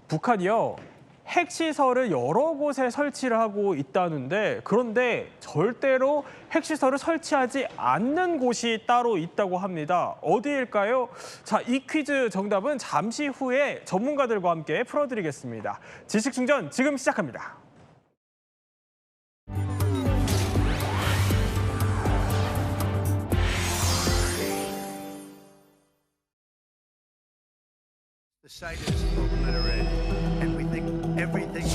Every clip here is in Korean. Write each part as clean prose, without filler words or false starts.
북한이요. 핵시설을 여러 곳에 설치를 하고 있다는데 그런데 절대로 핵시설을 설치하지 않는 곳이 따로 있다고 합니다. 어디일까요? 자, 이 퀴즈 정답은 잠시 후에 전문가들과 함께 풀어드리겠습니다. 지식충전 지금 시작합니다. The site is obliterated, and we think everything.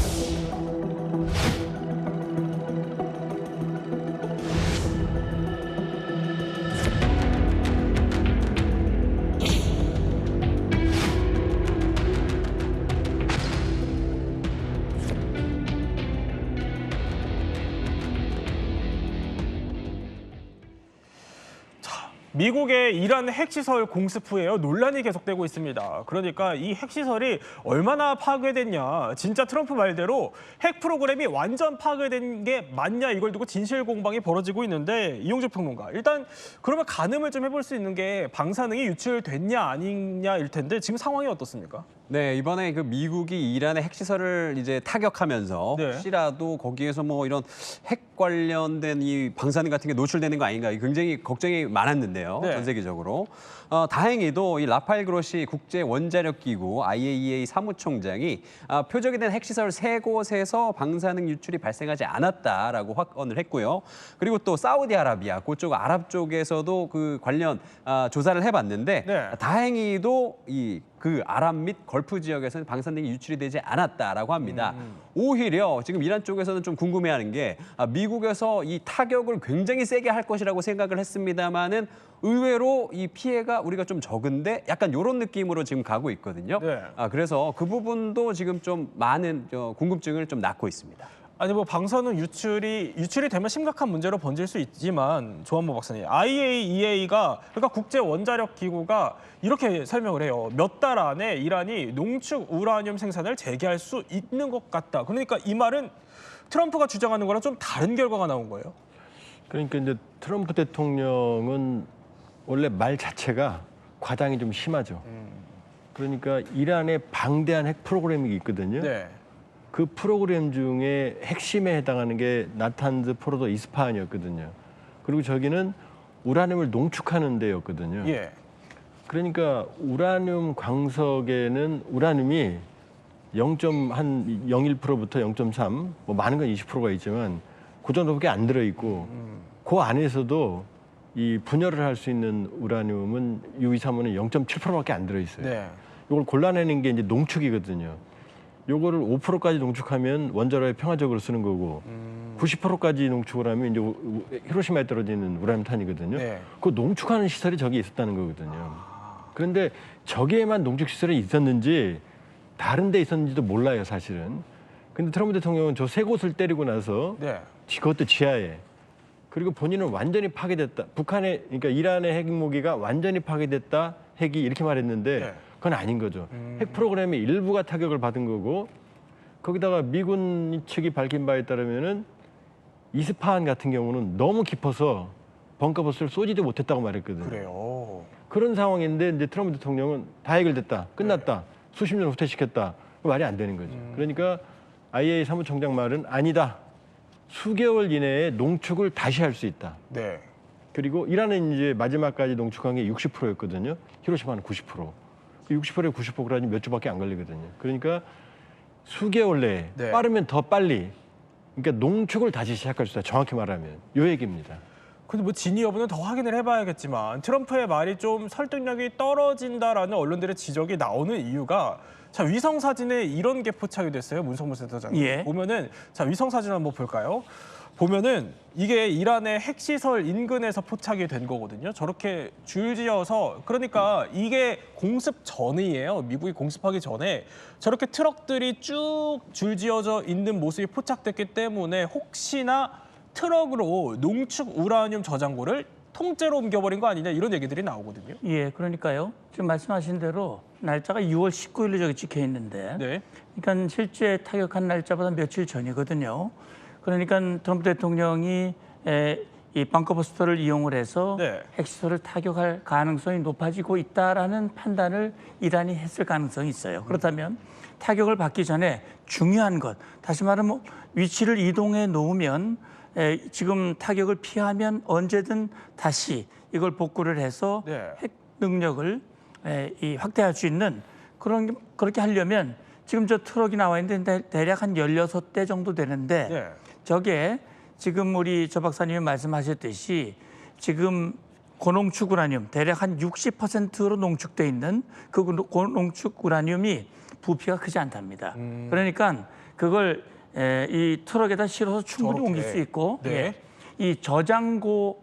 미국의 이란 핵시설 공습 후에요. 논란이 계속되고 있습니다. 그러니까 이 핵시설이 얼마나 파괴됐냐. 진짜 트럼프 말대로 핵 프로그램이 완전 파괴된 게 맞냐 이걸 두고 진실 공방이 벌어지고 있는데 이용주 평론가. 일단 그러면 가늠을 좀 해볼 수 있는 게 방사능이 유출됐냐 아니냐일 텐데 지금 상황이 어떻습니까? 네, 이번에 그 미국이 이란의 핵시설을 이제 타격하면서 네. 혹시라도 거기에서 뭐 이런 핵 관련된 이 방사능 같은 게 노출되는 거 아닌가 굉장히 걱정이 많았는데요. 네. 전 세계적으로. 다행히도 이 라파엘 그로시 국제 원자력 기구 IAEA 사무총장이 표적이 된 핵시설 3곳에서 방사능 유출이 발생하지 않았다라고 확언을 했고요. 그리고 또 사우디아라비아 그쪽 아랍 쪽에서도 그 관련 조사를 해봤는데 네. 다행히도 그 아랍 및 걸프 지역에서는 방사능이 유출이 되지 않았다라고 합니다. 오히려 지금 이란 쪽에서는 좀 궁금해하는 게 미국에서 이 타격을 굉장히 세게 할 것이라고 생각을 했습니다만은 의외로 이 피해가 우리가 좀 적은데 약간 이런 느낌으로 지금 가고 있거든요. 네. 그래서 그 부분도 지금 좀 많은 궁금증을 좀 낳고 있습니다. 아니 뭐 방사능 유출이 되면 심각한 문제로 번질 수 있지만 조한모 박사님, IAEA가 그러니까 국제 원자력 기구가 이렇게 설명을 해요. 몇 달 안에 이란이 농축 우라늄 생산을 재개할 수 있는 것 같다. 그러니까 이 말은 트럼프가 주장하는 거랑 좀 다른 결과가 나온 거예요. 그러니까 이제 트럼프 대통령은 원래 말 자체가 과장이 좀 심하죠. 그러니까 이란의 방대한 핵 프로그램이 있거든요. 네. 그 프로그램 중에 핵심에 해당하는 게 나탄즈 포르도 이스파한이었거든요. 그리고 저기는 우라늄을 농축하는 데였거든요. 예. 그러니까 우라늄 광석에는 우라늄이 0.01%부터 0.3, 뭐 많은 건 20%가 있지만 그 정도밖에 안 들어있고 그 안에서도 이 분열을 할 수 있는 우라늄은 U235는 0.7%밖에 안 들어있어요. 네. 이걸 골라내는 게 이제 농축이거든요. 요거를 5%까지 농축하면 원자로에 평화적으로 쓰는 거고 90%까지 농축을 하면 이제 히로시마에 떨어지는 우라늄탄이거든요. 네. 그 농축하는 시설이 저기 있었다는 거거든요. 그런데 저기에만 농축 시설이 있었는지 다른 데 있었는지도 몰라요, 사실은. 근데 트럼프 대통령은 저 3곳을 때리고 나서 네. 그것도 지하에 그리고 본인은 완전히 파괴됐다. 그러니까 이란의 핵무기가 완전히 파괴됐다. 핵이 이렇게 말했는데 네. 그건 아닌 거죠. 핵 프로그램의 일부가 타격을 받은 거고 거기다가 미군 측이 밝힌 바에 따르면은 이스파한 같은 경우는 너무 깊어서 벙커버스를 쏘지도 못했다고 말했거든요. 그래요. 그런 상황인데 이제 트럼프 대통령은 다 해결됐다. 끝났다. 수십 년 후퇴시켰다. 말이 안 되는 거죠. 그러니까 IAEA 사무총장 말은 아니다. 수개월 이내에 농축을 다시 할 수 있다. 네. 그리고 이란은 이제 마지막까지 농축한 게 60%였거든요. 히로시마는 90%. 60%에 90%라니 몇 주밖에 안 걸리거든요. 그러니까 수개월 내에 네. 빠르면 더 빨리 그러니까 농축을 다시 시작할 수 있다. 정확히 말하면 요 얘기입니다. 근데 뭐 진위 여부는 더 확인을 해봐야겠지만 트럼프의 말이 좀 설득력이 떨어진다라는 언론들의 지적이 나오는 이유가 자 위성 사진에 이런 게 포착이 됐어요. 문성무 센터장님. 예. 보면은 자 위성 사진 한번 볼까요? 보면은 이게 이란의 핵시설 인근에서 포착이 된 거거든요. 저렇게 줄지어서 그러니까 이게 공습 전이에요. 미국이 공습하기 전에 저렇게 트럭들이 쭉 줄지어져 있는 모습이 포착됐기 때문에 혹시나 트럭으로 농축 우라늄 저장고를 통째로 옮겨버린 거 아니냐 이런 얘기들이 나오거든요. 예, 그러니까요. 지금 말씀하신 대로 날짜가 6월 19일로 저기 찍혀 있는데, 네. 그러니까 실제 타격한 날짜보다 며칠 전이거든요. 그러니까 트럼프 대통령이 이 벙커버스터를 이용을 해서 네. 핵시설을 타격할 가능성이 높아지고 있다라는 판단을 이란이 했을 가능성이 있어요. 그렇다면 타격을 받기 전에 중요한 것, 다시 말하면 뭐 위치를 이동해 놓으면 지금 타격을 피하면 언제든 다시 이걸 복구를 해서 네. 핵 능력을 확대할 수 있는 그렇게 하려면 지금 저 트럭이 나와 있는데 대략 한 16대 정도 되는데 네. 저게 지금 우리 조 박사님이 말씀하셨듯이 지금 고농축 우라늄 대략 한 60%로 농축돼 있는 그 고농축 우라늄이 부피가 크지 않답니다. 그러니까 그걸 이 트럭에다 실어서 충분히 저렇게. 옮길 수 있고 네. 이 저장고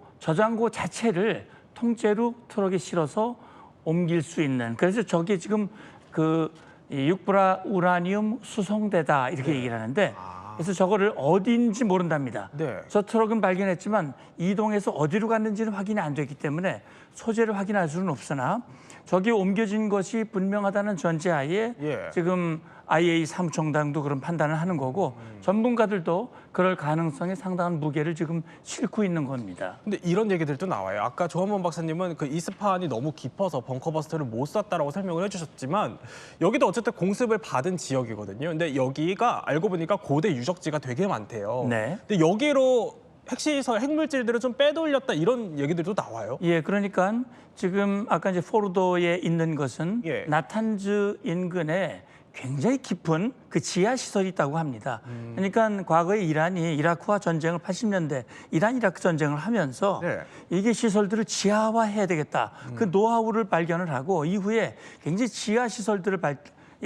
자체를 통째로 트럭에 실어서 옮길 수 있는 그래서 저게 지금 그 육불화 우라늄 수송대다 이렇게 얘기를 하는데 그래서 저거를 어디인지 모른답니다. 네. 저 트럭은 발견했지만 이동해서 어디로 갔는지는 확인이 안 됐기 때문에 소재를 확인할 수는 없으나 저기 옮겨진 것이 분명하다는 전제하에 예. 지금 IAEA 사무총장도 그런 판단을 하는 거고 전문가들도 그럴 가능성에 상당한 무게를 지금 싣고 있는 겁니다. 근데 이런 얘기들도 나와요. 아까 조한범 박사님은 그 이스파한이 너무 깊어서 벙커버스터를 못 쐈다라고 설명을 해주셨지만 여기도 어쨌든 공습을 받은 지역이거든요. 근데 여기가 알고 보니까 고대 유적지가 되게 많대요. 네. 근데 여기로 핵시설, 핵물질들을 좀 빼돌렸다 이런 얘기들도 나와요. 예, 그러니까 지금 아까 이제 포르도에 있는 것은 예. 나탄즈 인근에 굉장히 깊은 그 지하 시설이 있다고 합니다. 그러니까 과거에 이란이 이라크와 전쟁을 80년대 이란 이라크 전쟁을 하면서 네. 이게 시설들을 지하화해야 되겠다. 그 노하우를 발견을 하고 이후에 굉장히 지하 시설들을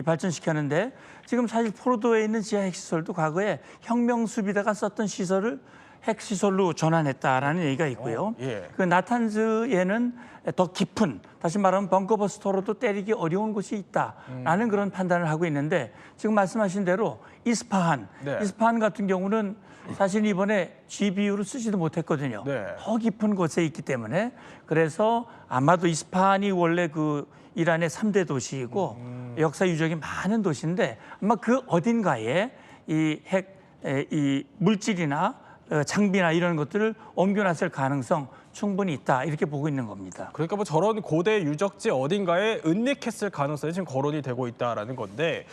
발전시켰는데 지금 사실 포르도에 있는 지하 핵시설도 과거에 혁명 수비대가 썼던 시설을 핵시설로 전환했다라는 얘기가 있고요. 예. 그 나탄즈에는 더 깊은, 다시 말하면 벙커버스터로도 때리기 어려운 곳이 있다라는 그런 판단을 하고 있는데 지금 말씀하신 대로 이스파한, 네. 이스파한 같은 경우는 사실 이번에 GBU를 쓰지도 못했거든요. 네. 더 깊은 곳에 있기 때문에 그래서 아마도 이스파한이 원래 그 이란의 3대 도시이고 역사 유적이 많은 도시인데 아마 그 어딘가에 이 물질이나 장비나 이런 것들을 옮겨놨을 가능성 충분히 있다 이렇게 보고 있는 겁니다. 그러니까 뭐 저런 고대 유적지 어딘가에 은닉했을 가능성이 지금 거론이 되고 있다라는 건데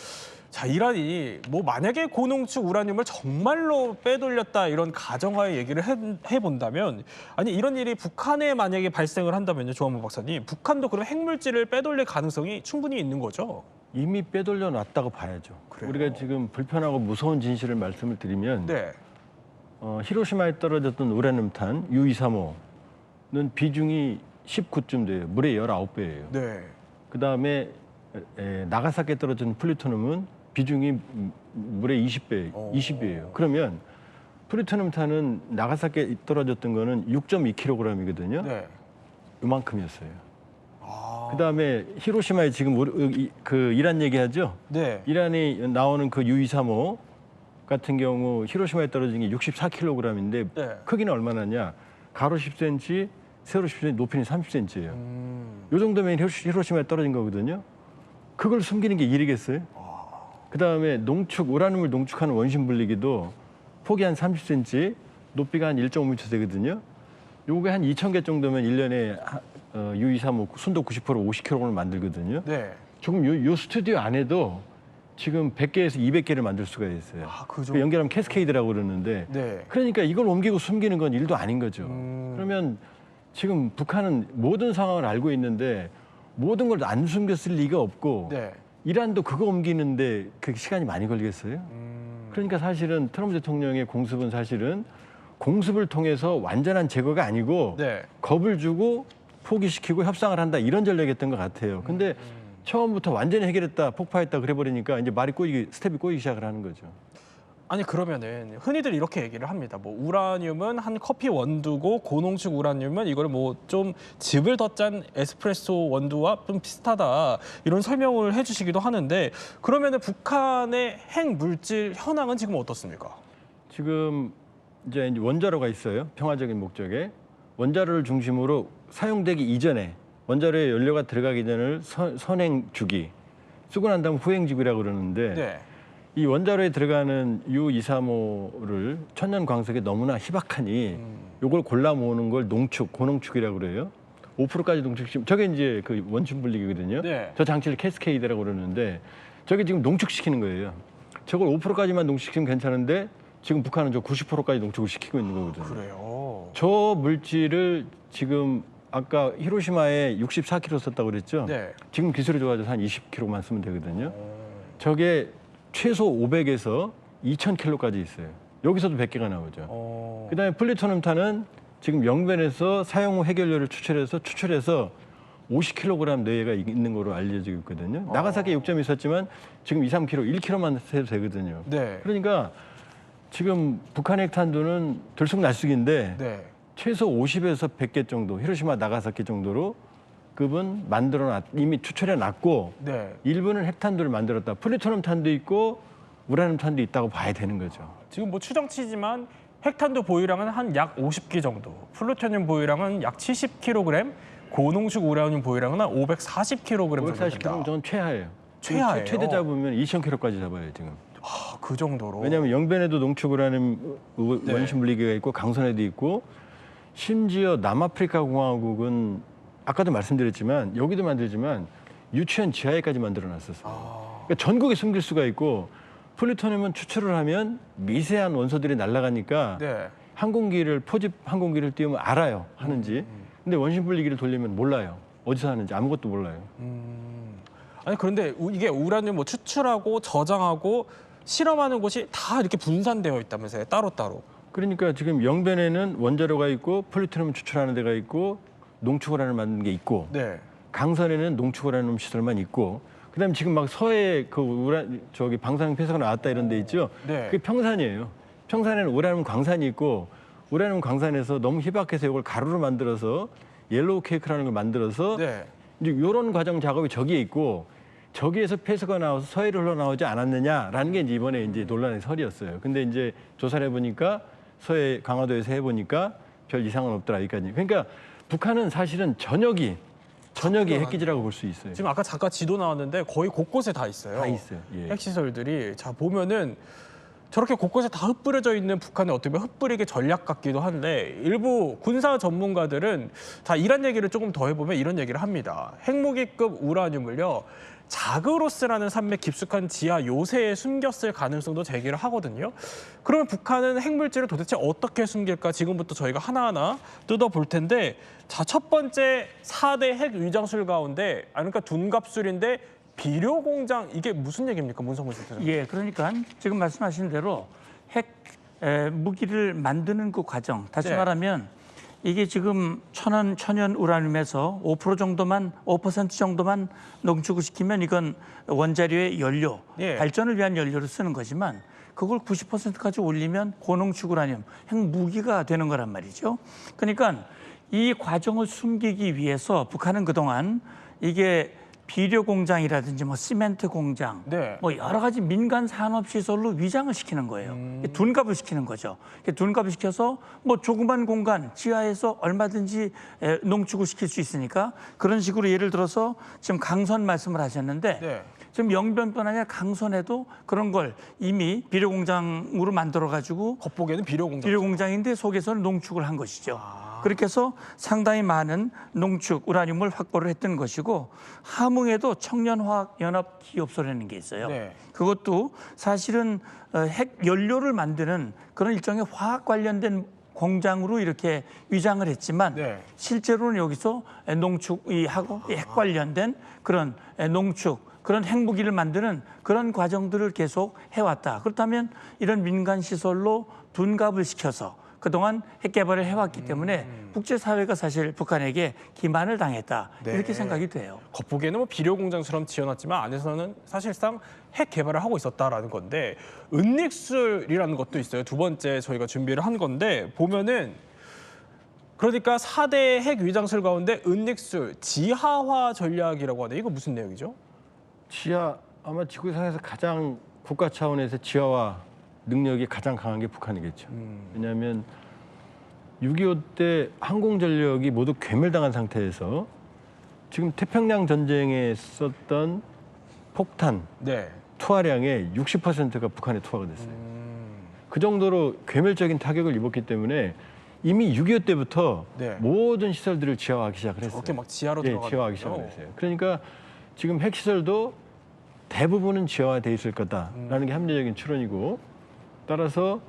자 이란이 뭐 만약에 고농축 우라늄을 정말로 빼돌렸다 이런 가정하에 얘기를 해본다면 아니 이런 일이 북한에 만약에 발생을 한다면요 조한범 박사님 북한도 그럼 핵물질을 빼돌릴 가능성이 충분히 있는 거죠? 이미 빼돌려 놨다고 봐야죠. 그래요? 우리가 지금 불편하고 무서운 진실을 말씀을 드리면 네. 히로시마에 떨어졌던 우라늄탄 U235는 비중이 19쯤 돼요. 물의 19배예요. 네. 그다음에 나가사키에 떨어진 플루토늄은 비중이 물의 20배예요. 그러면 플루토늄탄은 나가사키에 떨어졌던 거는 6.2kg이거든요. 네. 이만큼이었어요. 그다음에 히로시마에 지금 그 이란 얘기하죠. 네. 이란이 나오는 그 U235 같은 경우 히로시마에 떨어진 게 64kg인데 네. 크기는 얼마나냐? 가로 10cm, 세로 10cm, 높이는 30cm예요. 요 정도면 히로시마에 떨어진 거거든요. 그걸 숨기는 게 일이겠어요? 그다음에 우라늄을 농축하는 원심 분리기도 폭이 한 30cm, 높이가 한 1.5m 되거든요. 요게 한 2,000개 정도면 1년에 U235 순도 90% 50kg을 만들거든요. 네. 지금 요 스튜디오 안에도 지금 100개에서 200개를 만들 수가 있어요. 그 그 연결하면 캐스케이드라고 그러는데 네. 그러니까 이걸 옮기고 숨기는 건 일도 아닌 거죠. 그러면 지금 북한은 모든 상황을 알고 있는데 모든 걸 안 숨겼을 리가 없고 네. 이란도 그거 옮기는데 그 시간이 많이 걸리겠어요? 그러니까 사실은 트럼프 대통령의 공습은 사실은 공습을 통해서 완전한 제거가 아니고 네. 겁을 주고 포기시키고 협상을 한다 이런 전략이었던 것 같아요. 근데 처음부터 완전히 해결했다, 폭파했다 그래버리니까 이제 스텝이 꼬이기 시작을 하는 거죠. 아니 그러면은 흔히들 이렇게 얘기를 합니다. 뭐 우라늄은 한 커피 원두고 고농축 우라늄은 이걸 뭐 좀 즙을 더 짠 에스프레소 원두와 좀 비슷하다 이런 설명을 해주시기도 하는데 그러면은 북한의 핵 물질 현황은 지금 어떻습니까? 지금 이제 원자로가 있어요. 평화적인 목적에 원자로를 중심으로 사용되기 이전에 원자로에 연료가 들어가기 전을 선행 주기 쓰고 난 다음 후행 주기라고 그러는데 네. 이 원자로에 들어가는 U235를 천연 광석이 너무나 희박하니 요걸 골라 모으는 걸 농축, 고농축이라고 그래요. 5%까지 농축시키면 저게 이제 그 원심 분리기거든요. 네. 저 장치를 캐스케이드라고 그러는데 저게 지금 농축시키는 거예요. 저걸 5%까지만 농축시키면 괜찮은데 지금 북한은 저 90%까지 농축을 시키고 있는 거거든요. 그래요. 저 물질을 지금 아까 히로시마에 64kg 썼다고 그랬죠? 네. 지금 기술이 좋아져서 한 20kg만 쓰면 되거든요. 저게 최소 500에서 2000kg까지 있어요. 여기서도 100개가 나오죠. 그다음에 플루토늄탄은 지금 영변에서 사용 후 해결료를 추출해서 50kg 뇌가 있는 거로 알려지고 있거든요. 나가사키에 6점이 있었지만 지금 2, 3kg, 1kg만 해도 되거든요. 네. 그러니까 지금 북한 핵탄두는 들쑥날쑥인데 네. 최소 50에서 100개 정도, 히로시마, 나가사키 정도로 급은 이미 추출해 놨고 네. 일부는 핵탄두를 만들었다. 플루토늄 탄도 있고 우라늄 탄도 있다고 봐야 되는 거죠. 지금 뭐 추정치지만 핵탄두 보유량은 한 약 50개 정도, 플루토늄 보유량은 약 70kg, 고농축 우라늄 보유량은 한 540kg 정도 된다. 540kg는 저는 최하예요. 최하예요? 최대 잡으면 2000kg까지 잡아요 지금. 아, 그 정도로. 왜냐하면 영변에도 농축 우라늄 네. 원심 분리기가 있고 강선에도 있고 심지어 남아프리카 공화국은 아까도 말씀드렸지만 여기도 만들지만 유치원 지하에까지 만들어놨었어요. 그러니까 전국에 숨길 수가 있고 플루토늄은 추출을 하면 미세한 원소들이 날아가니까 네. 포집 항공기를 띄우면 알아요 하는지. 근데 원심 분리기를 돌리면 몰라요. 어디서 하는지 아무것도 몰라요. 아니 그런데 이게 우라늄 뭐 추출하고 저장하고 실험하는 곳이 다 이렇게 분산되어 있다면서요, 따로따로. 그러니까 지금 영변에는 원자로가 있고 플루토늄 추출하는 데가 있고 농축 우라늄 만드는 게 있고 네. 강선에는 농축 우라늄 시설만 있고 그다음에 지금 막 서해 저기 방사능 폐사가 나왔다 이런 데 있죠. 네. 그게 평산이에요. 평산에는 우라늄 광산이 있고 우라늄 광산에서 너무 희박해서 이걸 가루로 만들어서 옐로우 케이크라는 걸 만들어서 네. 이제 이런 과정 작업이 저기에 있고 저기에서 폐수가 나와서 서해로 흘러나오지 않았느냐라는 게 이제 이번에 이제 논란의 설이었어요. 근데 이제 조사를 해보니까 서해 강화도에서 해보니까 별 이상은 없더라 여기까지. 그러니까 북한은 사실은 전역이 핵기지라고 볼 수 있어요. 지금 아까 잠깐 지도 나왔는데 거의 곳곳에 다 있어요. 다 있어요. 예. 핵시설들이. 자, 보면은 저렇게 곳곳에 다 흩뿌려져 있는 북한의 어떻게 보면 흩뿌리기 전략 같기도 한데 일부 군사 전문가들은 다 이런 얘기를 조금 더 해보면 이런 얘기를 합니다. 핵무기급 우라늄을요. 자그로스라는 산맥 깊숙한 지하 요새에 숨겼을 가능성도 제기를 하거든요. 그러면 북한은 핵물질을 도대체 어떻게 숨길까 지금부터 저희가 하나하나 뜯어볼 텐데 자, 첫 번째 4대 핵 위장술 가운데 그러니까 둔갑술인데 비료 공장 이게 무슨 얘기입니까, 문성문 센터장? 예, 그러니까 지금 말씀하신 대로 핵 무기를 만드는 그 과정, 다시 네. 말하면 이게 지금 천연 우라늄에서 5% 정도만 농축을 시키면 이건 원자료의 연료, 예. 발전을 위한 연료로 쓰는 거지만 그걸 90%까지 올리면 고농축 우라늄, 핵 무기가 되는 거란 말이죠. 그러니까 이 과정을 숨기기 위해서 북한은 그동안 이게 비료 공장이라든지 뭐 시멘트 공장, 네. 뭐 여러 가지 민간 산업 시설로 위장을 시키는 거예요. 둔갑을 시키는 거죠. 둔갑을 시켜서 뭐 조그만 공간 지하에서 얼마든지 농축을 시킬 수 있으니까 그런 식으로 예를 들어서 지금 강선 말씀을 하셨는데 네. 지금 영변뿐 아니라 강선에도 그런 걸 이미 비료 공장으로 만들어 가지고 겉보기에는 비료 공장. 비료 공장인데 속에서는 농축을 한 것이죠. 그렇게 해서 상당히 많은 농축 우라늄을 확보를 했던 것이고 함흥에도 청년화학연합 기업소라는 게 있어요. 네. 그것도 사실은 핵 연료를 만드는 그런 일종의 화학 관련된 공장으로 이렇게 위장을 했지만 네. 실제로는 여기서 농축하고 핵 관련된 그런 농축 그런 핵무기를 만드는 그런 과정들을 계속 해왔다. 그렇다면 이런 민간 시설로 둔갑을 시켜서 그동안 핵 개발을 해왔기 때문에 국제사회가 사실 북한에게 기만을 당했다. 네. 이렇게 생각이 돼요. 겉보기에는 뭐 비료 공장처럼 지어놨지만 안에서는 사실상 핵 개발을 하고 있었다라는 건데 은닉술이라는 것도 있어요. 두 번째 저희가 준비를 한 건데 보면은 그러니까 4대 핵 위장술 가운데 은닉술 지하화 전략이라고 하는데 이거 무슨 내용이죠? 아마 지구상에서 가장 국가 차원에서 지하화 능력이 가장 강한 게 북한이겠죠. 왜냐하면 6.25 때 항공전력이 모두 괴멸당한 상태에서 지금 태평양 전쟁에 썼던 폭탄 네. 투하량의 60%가 북한에 투하가 됐어요. 그 정도로 괴멸적인 타격을 입었기 때문에 이미 6.25 때부터 네. 모든 시설들을 지하화하기 시작을 했어요. 저렇게 막 지하로 예, 들어가는 지하화하기 시작을 했어요. 그러니까 지금 핵시설도 대부분은 지하화돼 있을 거다라는 게 합리적인 추론이고, 따라서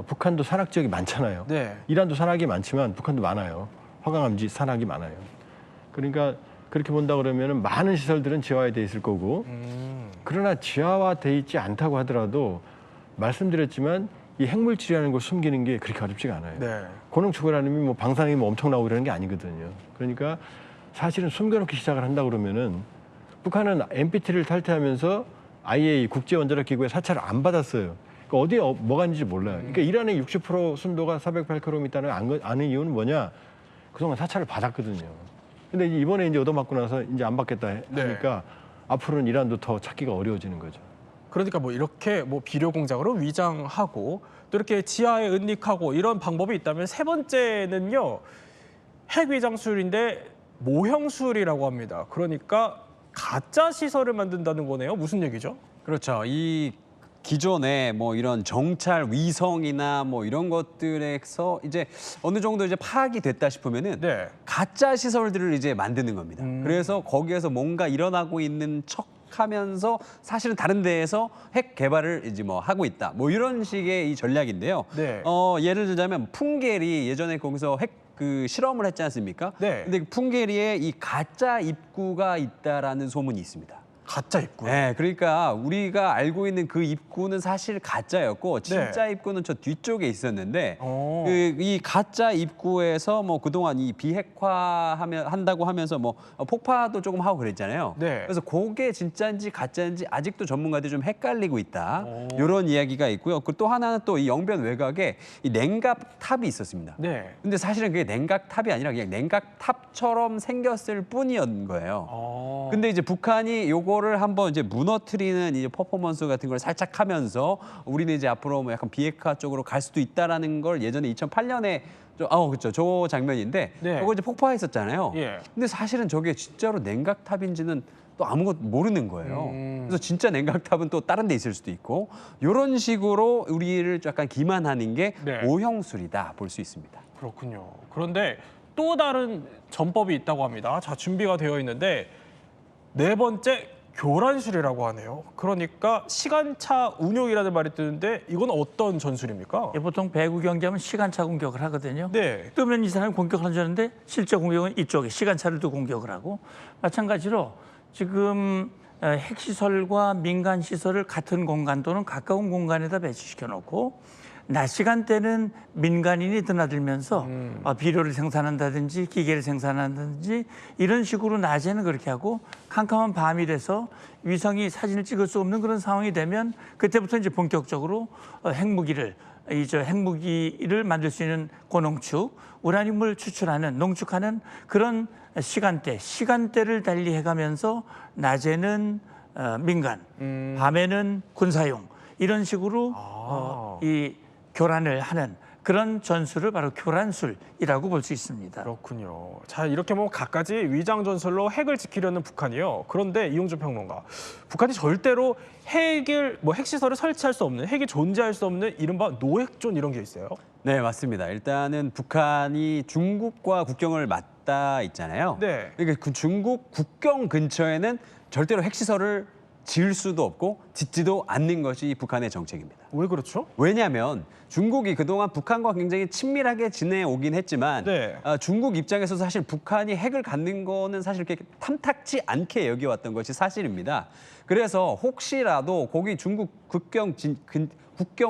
북한도 산악 지역이 많잖아요. 네. 이란도 산악이 많지만 북한도 많아요. 화강암지 산악이 많아요. 그러니까 그렇게 본다 그러면은 많은 시설들은 지하화돼 있을 거고, 그러나 지하화돼 있지 않다고 하더라도 말씀드렸지만 이 핵물질이라는 걸 숨기는 게 그렇게 어렵지가 않아요. 네. 고농축우라님이 뭐 방사능이 뭐 엄청나고 그러는 게 아니거든요. 그러니까 사실은 숨겨놓기 시작을 한다 그러면은 북한은 NPT를 탈퇴하면서 IAEA 국제원자력기구의 사찰을 안 받았어요. 그러니까 어디에 뭐가 있는지 몰라요. 그러니까 이란의 60% 순도가 408km라는 아는 이유는 뭐냐? 그동안 사찰을 받았거든요. 근데 이번에 이제 얻어맞고 나서 이제 안 받겠다 하니까 앞으로는 이란도 더 찾기가 어려워지는 거죠. 그러니까 뭐 이렇게 뭐 비료 공장으로 위장하고 또 이렇게 지하에 은닉하고 이런 방법이 있다면, 세 번째는요, 핵 위장술인데 모형술이라고 합니다. 그러니까 가짜 시설을 만든다는 거네요. 무슨 얘기죠? 그렇죠. 이 기존에 뭐 이런 정찰 위성이나 뭐 이런 것들에서 이제 어느 정도 이제 파악이 됐다 싶으면은 네. 가짜 시설들을 이제 만드는 겁니다. 그래서 거기에서 뭔가 일어나고 있는 척하면서 사실은 다른 데에서 핵 개발을 이제 뭐 하고 있다. 뭐 이런 식의 이 전략인데요. 네. 예를 들자면 풍계리 예전에 거기서 핵 그 실험을 했지 않습니까? 네. 근데 그 풍계리에 이 가짜 입구가 있다라는 소문이 있습니다. 가짜 입구. 네, 그러니까 우리가 알고 있는 그 입구는 사실 가짜였고 진짜 입구는 저 뒤쪽에 있었는데 오. 이 가짜 입구에서 뭐 그동안 이 한다고 하면서 뭐 폭파도 조금 하고 그랬잖아요. 네. 그래서 그게 진짜인지 가짜인지 아직도 전문가들이 좀 헷갈리고 있다. 이런 이야기가 있고요. 그 또 하나는 또 이 영변 외곽에 이 냉각탑이 있었습니다. 네. 근데 사실은 그게 냉각탑이 아니라 그냥 냉각탑처럼 생겼을 뿐이었는 거예요. 어. 근데 이제 북한이 요거를 한번 이제 무너뜨리는 이제 퍼포먼스 같은 걸 살짝 하면서 우리는 이제 앞으로 뭐 약간 비핵화 쪽으로 갈 수도 있다라는 걸 예전에 2008년에 그렇죠. 저 장면인데 네. 저거 이제 폭파했었잖아요. 예. 근데 사실은 저게 진짜로 냉각탑인지는 또 아무것도 모르는 거예요. 그래서 진짜 냉각탑은 또 다른 데 있을 수도 있고 이런 식으로 우리를 약간 기만하는 게 네. 오형술이다 볼 수 있습니다. 그렇군요. 그런데 또 다른 전법이 있다고 합니다. 자, 준비가 되어 있는데 네 번째, 교란술이라고 하네요. 그러니까 시간차 운용이라는 말이 뜨는데 이건 어떤 전술입니까? 예, 보통 배구 경기하면 시간차 공격을 하거든요. 네. 뜨면 이 사람이 공격을 하는데 실제 공격은 이쪽에 시간차를 두고 공격을 하고, 마찬가지로 지금 핵시설과 민간시설을 같은 공간 또는 가까운 공간에다 배치시켜 놓고 낮 시간대는 민간인이 드나들면서 비료를 생산한다든지 기계를 생산한다든지 이런 식으로 낮에는 그렇게 하고, 캄캄한 밤이 돼서 위성이 사진을 찍을 수 없는 그런 상황이 되면 그때부터 이제 본격적으로 핵무기를 만들 수 있는 고농축, 우라늄을 추출하는, 농축하는 그런 시간대를 달리해가면서 낮에는 민간, 밤에는 군사용, 이런 식으로 이 교란을 하는 그런 전술을 바로 교란술이라고 볼 수 있습니다. 그렇군요. 자, 이렇게 뭐 갖가지 위장 전술로 핵을 지키려는 북한이요. 그런데 이용준 평론가, 북한이 절대로 핵시설을 설치할 수 없는, 핵이 존재할 수 없는 이른바 노핵존 이런 게 있어요. 네, 맞습니다. 일단은 북한이 중국과 국경을 맞닿아 있잖아요. 네. 그러니까 그 중국 국경 근처에는 절대로 핵시설을 지을 수도 없고 짓지도 않는 것이 북한의 정책입니다. 왜 그렇죠? 왜냐하면 중국이 그동안 북한과 굉장히 친밀하게 지내오긴 했지만 네. 중국 입장에서 사실 북한이 핵을 갖는 거는 사실 그렇게 탐탁지 않게 여겨왔던 것이 사실입니다. 그래서 혹시라도 거기 중국 국경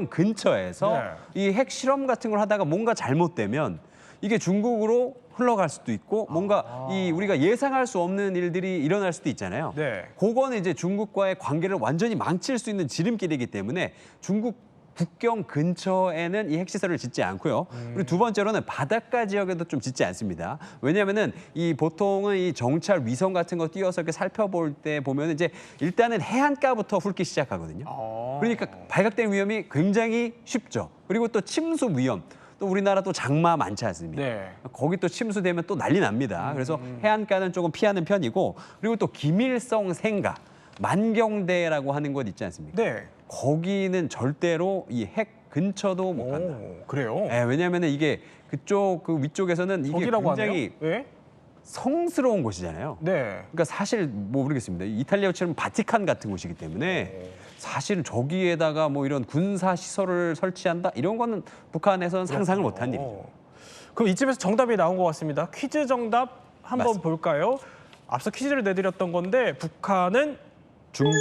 근처에서 이 핵 실험 같은 걸 하다가 뭔가 잘못되면 이게 중국으로 흘러갈 수도 있고 뭔가 우리가 예상할 수 없는 일들이 일어날 수도 있잖아요. 네. 그거는 이제 중국과의 관계를 완전히 망칠 수 있는 지름길이기 때문에 중국 국경 근처에는 이 핵시설을 짓지 않고요. 그리고 두 번째로는 바닷가 지역에도 좀 짓지 않습니다. 왜냐하면은 이 보통은 이 정찰 위성 같은 거 띄워서 이렇게 살펴볼 때 보면 이제 일단은 해안가부터 훑기 시작하거든요. 그러니까 발각될 위험이 굉장히 쉽죠. 그리고 또 침수 위험. 또 우리나라 또 장마 많지 않습니까? 네. 거기 또 침수되면 또 난리 납니다. 그래서 해안가는 조금 피하는 편이고, 그리고 또 김일성 생가 만경대라고 하는 곳 있지 않습니까? 네. 거기는 절대로 이 핵 근처도 못 간다. 그래요? 예, 왜냐하면 이게 그쪽 그 위쪽에서는 이게 저기라고 굉장히 하네요? 예? 성스러운 곳이잖아요. 네. 그러니까 사실 뭐 모르겠습니다. 이탈리아처럼 바티칸 같은 곳이기 때문에 사실은 저기에다가 뭐 이런 군사 시설을 설치한다 이런 거는 북한에서는 상상을 못한 일이죠. 그럼 이쯤에서 정답이 나온 것 같습니다. 퀴즈 정답 한번 맞습니다. 볼까요? 앞서 퀴즈를 내드렸던 건데 북한은 중국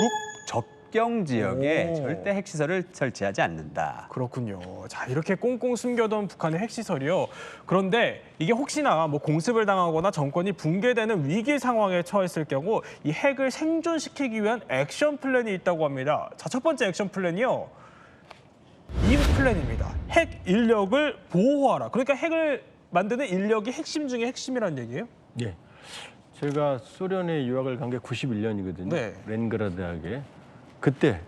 접경 지역에 오. 절대 핵시설을 설치하지 않는다. 그렇군요. 자, 이렇게 꽁꽁 숨겨둔 북한의 핵시설이요. 그런데 이게 혹시나 뭐 공습을 당하거나 정권이 붕괴되는 위기 상황에 처했을 경우 이 핵을 생존시키기 위한 액션 플랜이 있다고 합니다. 자, 첫 번째 액션 플랜이요. 이 플랜입니다. 핵 인력을 보호하라. 그러니까 핵을 만드는 인력이 핵심 중에 핵심이라는 얘기예요? 예. 제가 소련에 유학을 간 게 91년이거든요. 네. 레닌그라드 대학에. 그때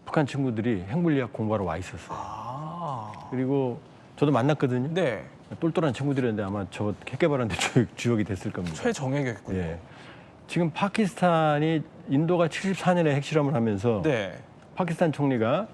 북한 친구들이 핵물리학 공부하러 와 있었어요. 아, 그리고 저도 만났거든요. 네. 똘똘한 친구들이었는데 아마 저 핵 개발하는데 주역이 됐을 겁니다. 최정예겠군요. 예. 지금 파키스탄이 인도가 74년에 핵실험을 하면서 네. 파키스탄 총리가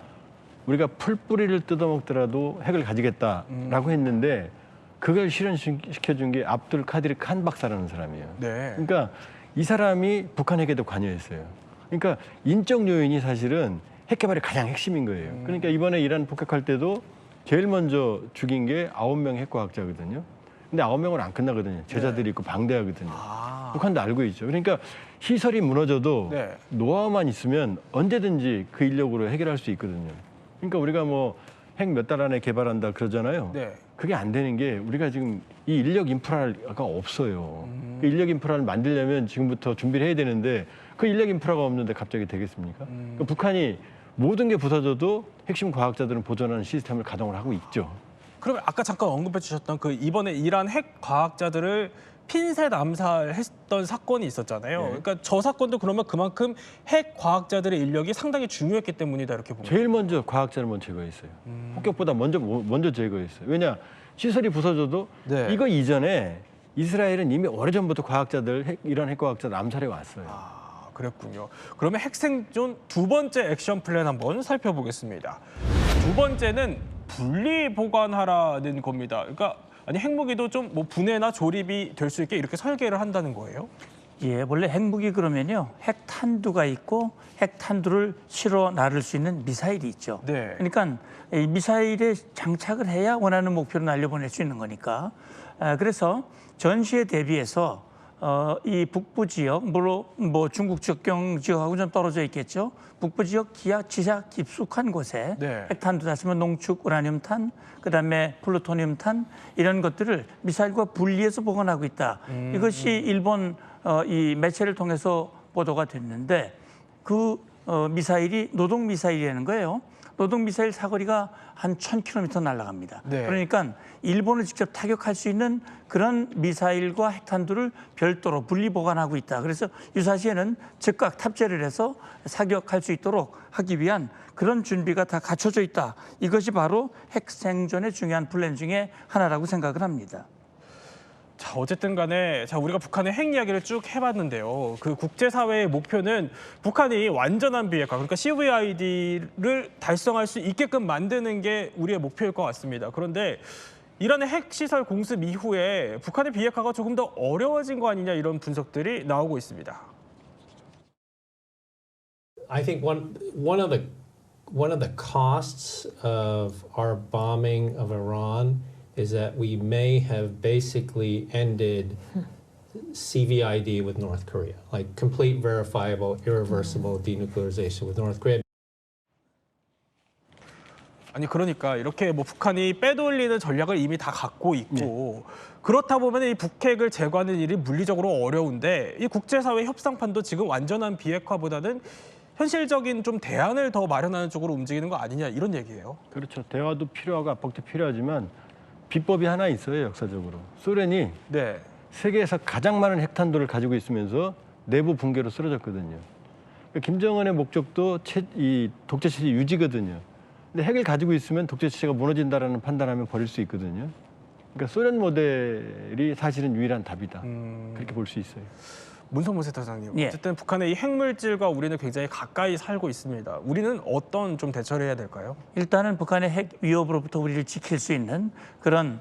우리가 풀뿌리를 뜯어먹더라도 핵을 가지겠다라고 했는데 그걸 실현시켜준 게 압둘 카디르 칸 박사라는 사람이에요. 네. 그러니까 이 사람이 북한 핵에도 관여했어요. 그러니까 인적 요인이 사실은 핵 개발의 가장 핵심인 거예요. 그러니까 이번에 이란 폭격할 때도 제일 먼저 죽인 게 9명 핵과학자거든요. 근데 9명은 안 끝나거든요. 제자들이 있고 방대하거든요. 아. 북한도 알고 있죠. 그러니까 시설이 무너져도 네. 노하우만 있으면 언제든지 그 인력으로 해결할 수 있거든요. 그러니까 우리가 뭐 핵 몇 달 안에 개발한다 그러잖아요. 네. 그게 안 되는 게 우리가 지금 이 인력 인프라가 없어요. 그 인력 인프라를 만들려면 지금부터 준비를 해야 되는데 그 인력 인프라가 없는데 갑자기 되겠습니까? 그러니까 북한이 모든 게 부서져도 핵심 과학자들은 보존하는 시스템을 가동을 하고 있죠. 그러면 아까 잠깐 언급해 주셨던 그 이번에 이란 핵 과학자들을 핀셋 암살했던 사건이 있었잖아요. 네. 그러니까 저 사건도 그러면 그만큼 핵 과학자들의 인력이 상당히 중요했기 때문이다 이렇게 보면. 제일 먼저 과학자를 먼저 제거했어요. 폭격보다 먼저 제거했어요. 왜냐 시설이 부서져도 네. 이거 이전에 이스라엘은 이미 오래전부터 과학자들 이란 핵과학자들 암살해 왔어요. 아, 그랬군요. 그러면 핵생존 두 번째 액션 플랜 한번 살펴보겠습니다. 두 번째는 분리 보관하라는 겁니다. 그러니까 아니 핵무기도 좀 뭐 분해나 조립이 될 수 있게 이렇게 설계를 한다는 거예요? 예, 원래 핵무기 그러면요. 핵탄두가 있고 핵탄두를 실어 나를 수 있는 미사일이 있죠. 네. 그러니까 이 미사일에 장착을 해야 원하는 목표를 날려보낼 수 있는 거니까. 그래서 전시에 대비해서 이 북부 지역, 물론 뭐 중국 접경 지역하고 좀 떨어져 있겠죠. 북부 지역 지하 깊숙한 곳에 네. 핵탄두 다시면 농축 우라늄탄, 그다음에 플루토늄탄 이런 것들을 미사일과 분리해서 보관하고 있다. 이것이 일본 이 매체를 통해서 보도가 됐는데 그 미사일이 노동 미사일이라는 거예요. 노동 미사일 사거리가 한 1,000km 날아갑니다. 네. 그러니까 일본을 직접 타격할 수 있는 그런 미사일과 핵탄두를 별도로 분리 보관하고 있다. 그래서 유사시에는 즉각 탑재를 해서 사격할 수 있도록 하기 위한 그런 준비가 다 갖춰져 있다. 이것이 바로 핵 생존의 중요한 플랜 중에 하나라고 생각을 합니다. 자, 어쨌든 간에 자, 우리가 북한의 핵 이야기를 쭉 해봤는데요. 그 국제사회의 목표는 북한이 완전한 비핵화, 그러니까 CVID를 달성할 수 있게끔 만드는 게 우리의 목표일 것 같습니다. 그런데 이란의 핵시설 공습 이후에 북한의 비핵화가 조금 더 어려워진 거 아니냐 이런 분석들이 나오고 있습니다. I think one of the costs of our bombing of Iran is that we may have basically ended CVID with North Korea, like complete, verifiable, irreversible denuclearization with North Korea. 아니 그러니까 이렇게 뭐 북한이 빼돌리는 전략을 이미 다 갖고 있고 그렇다 보면 이 북핵을 제거하는 일이 물리적으로 어려운데 이 국제사회 협상판도 지금 완전한 비핵화보다는 현실적인 좀 대안을 더 마련하는 쪽으로 움직이는 거 아니냐 이런 얘기예요. 그렇죠. 대화도 필요하고 압박도 필요하지만 비법이 하나 있어요. 역사적으로. 소련이 네. 세계에서 가장 많은 핵탄두를 가지고 있으면서 내부 붕괴로 쓰러졌거든요. 그러니까 김정은의 목적도 이 독재체제 유지거든요. 근데 핵을 가지고 있으면 독재체제가 무너진다라는 판단하면 버릴 수 있거든요. 그러니까 소련 모델이 사실은 유일한 답이다. 그렇게 볼 수 있어요. 문성문 센터장님, 예. 어쨌든 북한의 이 핵물질과 우리는 굉장히 가까이 살고 있습니다. 우리는 어떤 좀 대처를 해야 될까요? 일단은 북한의 핵 위협으로부터 우리를 지킬 수 있는 그런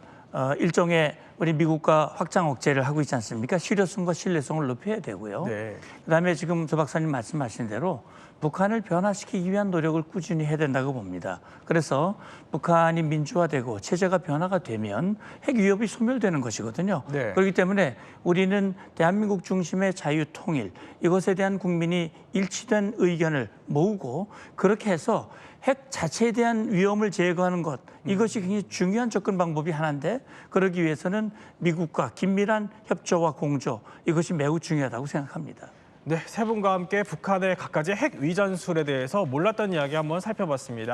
일종의 우리 미국과 확장 억제를 하고 있지 않습니까? 실효성과 신뢰성을 높여야 되고요. 네. 그다음에 지금 조 박사님 말씀하신 대로 북한을 변화시키기 위한 노력을 꾸준히 해야 된다고 봅니다. 그래서 북한이 민주화되고 체제가 변화가 되면 핵 위협이 소멸되는 것이거든요. 네. 그렇기 때문에 우리는 대한민국 중심의 자유 통일, 이것에 대한 국민이 일치된 의견을 모으고 그렇게 해서 핵 자체에 대한 위험을 제거하는 것, 이것이 굉장히 중요한 접근 방법이 하나인데 그러기 위해서는 미국과 긴밀한 협조와 공조, 이것이 매우 중요하다고 생각합니다. 네, 세 분과 함께 북한의 갖가지 핵 위전술에 대해서 몰랐던 이야기 한번 살펴봤습니다.